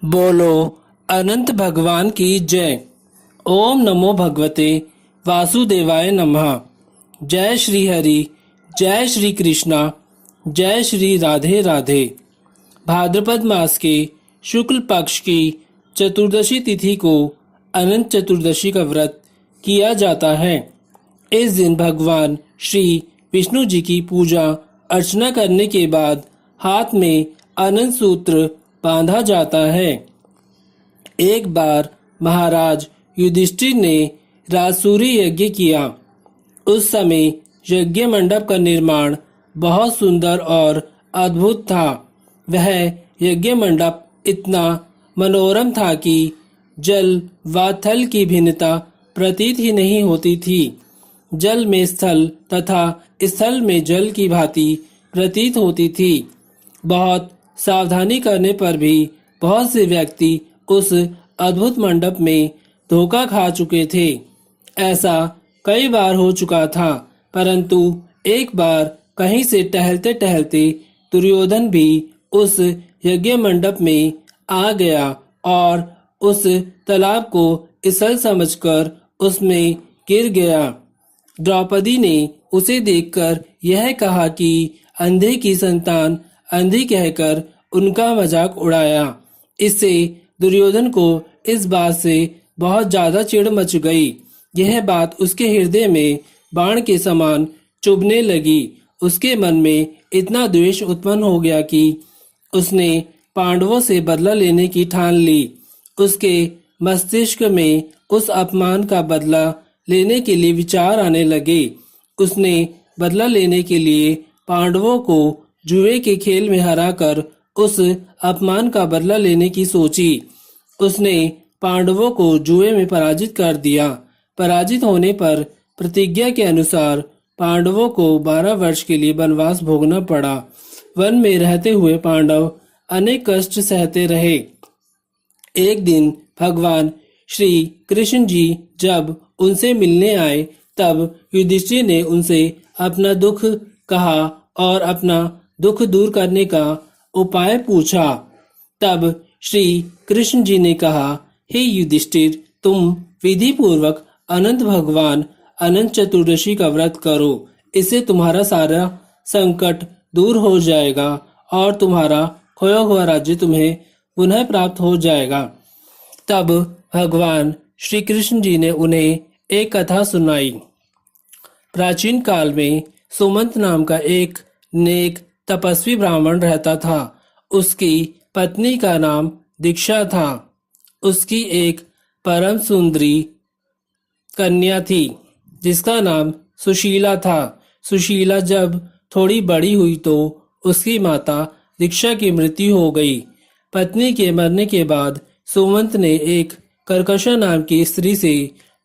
बोलो अनंत भगवान की जय। ओम नमो भगवते वासुदेवाय नमः। जय श्री हरि, जय श्री कृष्णा, जय श्री राधे राधे। भाद्रपद मास के शुक्ल पक्ष की चतुर्दशी तिथि को अनंत चतुर्दशी का व्रत किया जाता है। इस दिन भगवान श्री विष्णु जी की पूजा अर्चना करने के बाद हाथ में अनंत सूत्र बांधा जाता है। एक बार महाराज युधिष्ठिर ने राजसूरी यज्ञ किया। उस समय यज्ञ मंडप का निर्माण बहुत सुंदर और अद्भुत था। वह यज्ञ मंडप इतना मनोरम था कि जल व थल की भिन्नता प्रतीत ही नहीं होती थी। जल में स्थल तथा स्थल में जल की भांति प्रतीत होती थी। बहुत सावधानी करने पर भी बहुत से व्यक्ति उस अद्भुत मंडप में धोखा खा चुके थे। ऐसा कई बार हो चुका था, परंतु एक बार कहीं से टहलते टहलते दुर्योधन भी उस यज्ञ मंडप में आ गया और उस तालाब को स्थल समझकर उसमें गिर गया। द्रौपदी ने उसे देखकर यह कहा कि अंधे की संतान अंधी कहकर उनका मजाक उड़ाया। इससे दुर्योधन को इस बात से बहुत ज्यादा चिढ़ मच गई। यह बात उसके हृदय में बाण के समान चुभने लगी। उसके मन में इतना द्वेष उत्पन्न हो गया कि उसने पांडवों से बदला लेने की ठान ली। उसके मस्तिष्क में उस अपमान का बदला लेने के लिए विचार आने लगे। उसने बदला लेने के लिए पांडवों को जुए के खेल में हराकर उस अपमान का बदला लेने की सोची। उसने पांडवों को जुए में पराजित कर दिया। पराजित होने पर प्रतिज्ञा के अनुसार पांडवों को 12 वर्ष के लिए वनवास भोगना पड़ा। वन में रहते हुए पांडव अनेक कष्ट सहते रहे। एक दिन भगवान श्री कृष्ण जी जब उनसे मिलने आए, तब युधिष्ठिर ने उनसे अपना दुख कहा और अपना दुख दूर करने का उपाय पूछा। तब श्री कृष्ण जी ने कहा, हे युधिष्ठिर, तुम विधि पूर्वक अनंत भगवान अनंत चतुर्दशी का व्रत करो। इससे तुम्हारा सारा संकट दूर हो जाएगा और तुम्हारा खोया हुआ राज्य तुम्हें पुनः प्राप्त हो जाएगा। तब भगवान श्री कृष्ण जी ने उन्हें एक कथा सुनाई। प्राचीन काल में सुमंत नाम का एक नेक तपस्वी ब्राह्मण रहता था। उसकी पत्नी का नाम दीक्षा था। उसकी एक परम सुंदरी कन्या थी जिसका नाम सुशीला था। सुशीला जब थोड़ी बड़ी हुई तो उसकी माता दीक्षा की मृत्यु हो गई। पत्नी के मरने के बाद सुमंत ने एक कर्कशा नाम की स्त्री से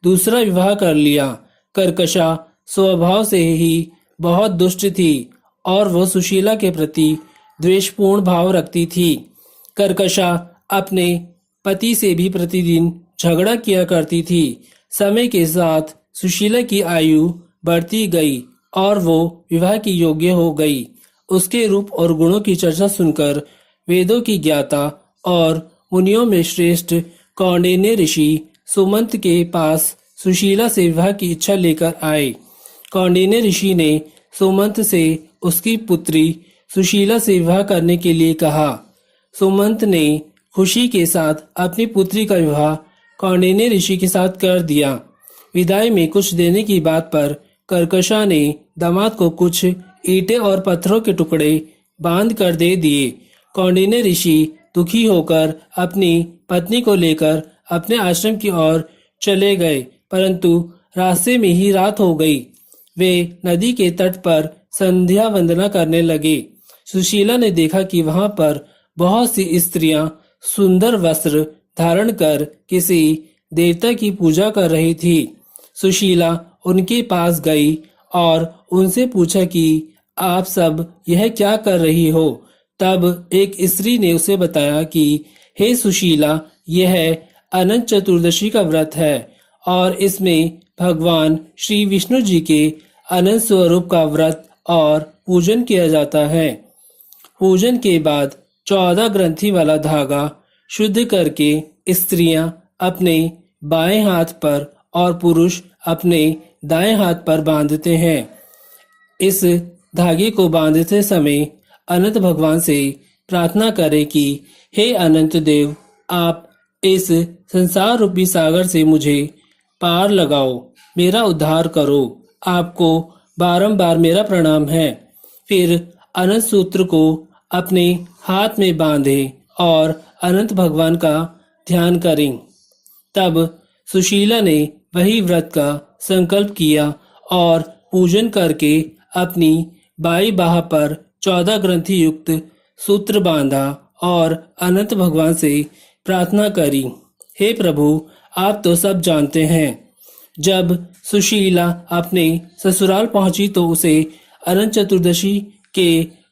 दूसरा विवाह कर लिया। कर्कशा स्वभाव से ही बहुत दुष्ट थी और वो सुशीला के प्रति द्वेषपूर्ण भाव रखती थी। कर्कशा अपने पति से भी प्रतिदिन झगड़ा किया करती थी। समय के साथ सुशीला की आयु बढ़ती गई और वो विवाह की योग्य हो गई। उसके रूप और गुणों की चर्चा सुनकर वेदों की ज्ञाता और मुनियों में श्रेष्ठ कौंडिन्य ऋषि सुमंत के पास सुशीला से विवाह की इच्छा लेकर आए। कौंडिन्य ऋषि ने सुमंत से उसकी पुत्री सुशीला से विवाह करने के लिए कहा। सुमंत ने खुशी के साथ अपनी पुत्री का विवाह कौंडिन्य ऋषि के साथ कर दिया। विदाई में कुछ देने की बात पर कर्कशा ने दामाद को कुछ ईंटें और पत्थरों के टुकड़े बांध कर दे दिए। कौंडिन्य ऋषि दुखी होकर अपनी पत्नी को लेकर अपने आश्रम की ओर चले गए, परंतु रास्ते में ही रात हो गई। वे नदी के तट पर संध्या वंदना करने लगे। सुशीला ने देखा कि वहां पर बहुत सी स्त्रियां सुंदर वस्त्र धारण कर किसी देवता की पूजा कर रही थी। सुशीला उनके पास गई और उनसे पूछा कि आप सब यह क्या कर रही हो। तब एक स्त्री ने उसे बताया कि हे सुशीला, यह अनंत चतुर्दशी का व्रत है और इसमें भगवान श्री विष्णु जी के अनंत स्वरूप का व्रत और पूजन किया जाता है। पूजन के बाद 14 ग्रंथि वाला धागा शुद्ध करके स्त्रियां अपने बाएं हाथ पर और पुरुष अपने दाएं हाथ पर बांधते हैं। इस धागे को बांधते समय अनंत भगवान से प्रार्थना करें कि हे अनंत देव, आप इस संसार रूपी सागर से मुझे पार लगाओ, मेरा उद्धार करो। आपको बारंबार मेरा प्रणाम है। फिर अनंत सूत्र को अपने हाथ में बांधें और अनंत भगवान का ध्यान करें। तब सुशीला ने वही व्रत का संकल्प किया और पूजन करके अपनी बाई बाह पर 14 ग्रंथि युक्त सूत्र बांधा और अनंत भगवान से प्रार्थना करी, हे प्रभु, आप तो सब जानते हैं। जब सुशीला अपने ससुराल पहुंची तो उसे अनंत चतुर्दशी के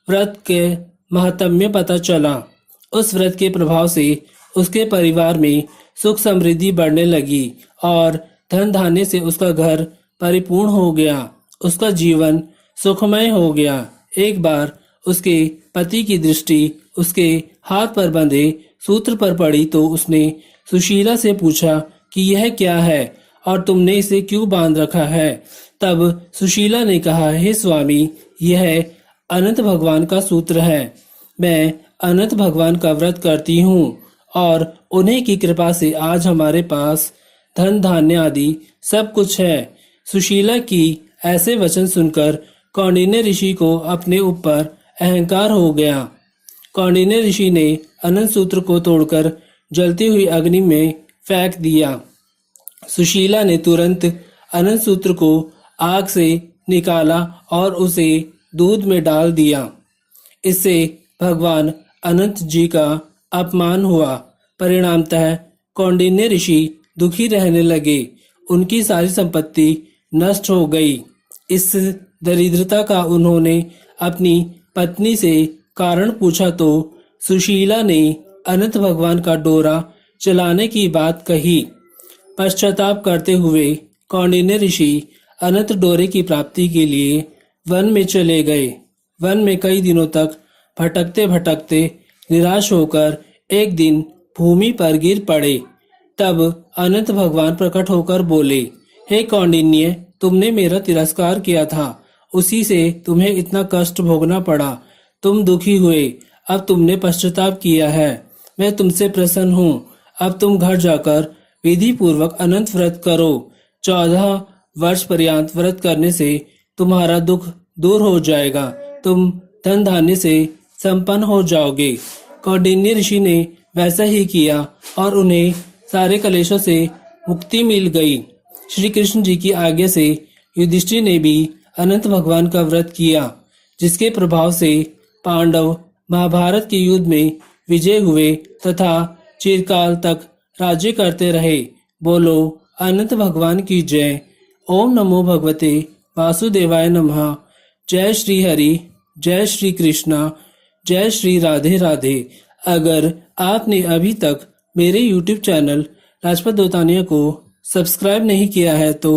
व्रत के महात्म्य पता चला। उस व्रत के प्रभाव से उसके परिवार में सुख समृद्धि बढ़ने लगी और धन धान्य से उसका घर परिपूर्ण हो गया। उसका जीवन सुखमय हो गया। एक बार उसके पति की दृष्टि उसके हाथ पर बंधे सूत्र पर पड़ी तो उसने सुशीला से पूछा कि यह क्या है और तुमने इसे क्यों बांध रखा है। तब सुशीला ने कहा, हे स्वामी, यह अनंत भगवान का सूत्र है। मैं अनंत भगवान का व्रत करती हूँ और उन्हीं की कृपा से आज हमारे पास धन धान्य आदि सब कुछ है। सुशीला की ऐसे वचन सुनकर कौंडिन्य ऋषि को अपने ऊपर अहंकार हो गया। कौंडिन्य ऋषि ने अनंत सूत्र को तोड़कर जलती हुई अग्नि में फेंक दिया। सुशीला ने तुरंत अनंत सूत्र को आग से निकाला और उसे दूध में डाल दिया। इससे भगवान अनंत जी का अपमान हुआ। परिणामतः कौंडिन्य ऋषि दुखी रहने लगे। उनकी सारी संपत्ति नष्ट हो गई। इस दरिद्रता का उन्होंने अपनी पत्नी से कारण पूछा तो सुशीला ने अनंत भगवान का डोरा चलाने की बात कही। पश्चाताप करते हुए कौंडिन्य ऋषि अनंत डोरे की प्राप्ति के लिए वन में चले गए। वन में कई दिनों तक भटकते भटकते निराश होकर एक दिन भूमि पर गिर पड़े। तब अनंत भगवान प्रकट होकर बोले, हे कौंडिन्य, तुमने मेरा तिरस्कार किया था, उसी से तुम्हें इतना कष्ट भोगना पड़ा। तुम दुखी हुए, अब तुमने पश्चाताप किया है। मैं तुमसे प्रसन्न हूँ। अब तुम घर जाकर विधि पूर्वक अनंत व्रत करो। 14 वर्ष पर्यंत व्रत करने से तुम्हारा दुख दूर हो जाएगा। तुम धन धान्य से संपन्न हो जाओगे। कौंडिन्य ऋषि ने वैसा ही किया और उन्हें सारे कलेशों से मुक्ति मिल गई। श्री कृष्ण जी की आज्ञा से युधिष्ठिर ने भी अनंत भगवान का व्रत किया, जिसके प्रभाव से पांडव महाभारत के युद्ध में विजय हुए तथा चिरकाल तक राज्य करते रहे। बोलो अनंत भगवान की जय। ओम नमो भगवते वासुदेवाय नमः। जय श्री हरि, जय श्री कृष्णा, जय श्री राधे राधे। अगर आपने अभी तक मेरे YouTube चैनल राजपथ दोतानिया को सब्सक्राइब नहीं किया है तो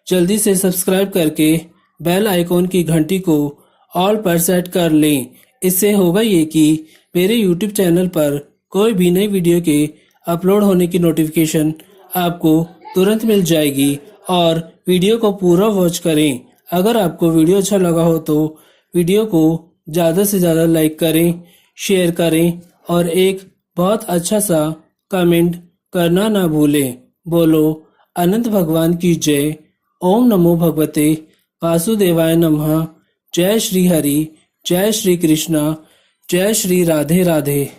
जल्दी से सब्सक्राइब करके बेल आइकॉन की घंटी को ऑल पर सेट कर लें। इससे होगा ये कि मेरे YouTube चैनल पर कोई भी नई वीडियो के अपलोड होने की नोटिफिकेशन आपको तुरंत मिल जाएगी और वीडियो को पूरा वॉच करें। अगर आपको वीडियो अच्छा लगा हो तो वीडियो को ज़्यादा से ज़्यादा लाइक करें, शेयर करें और एक बहुत अच्छा सा कमेंट करना ना भूलें। बोलो अनंत भगवान की जय। ओम नमो भगवते वासुदेवाय नमः। जय श्री हरि, जय श्री कृष्णा, जय श्री राधे राधे।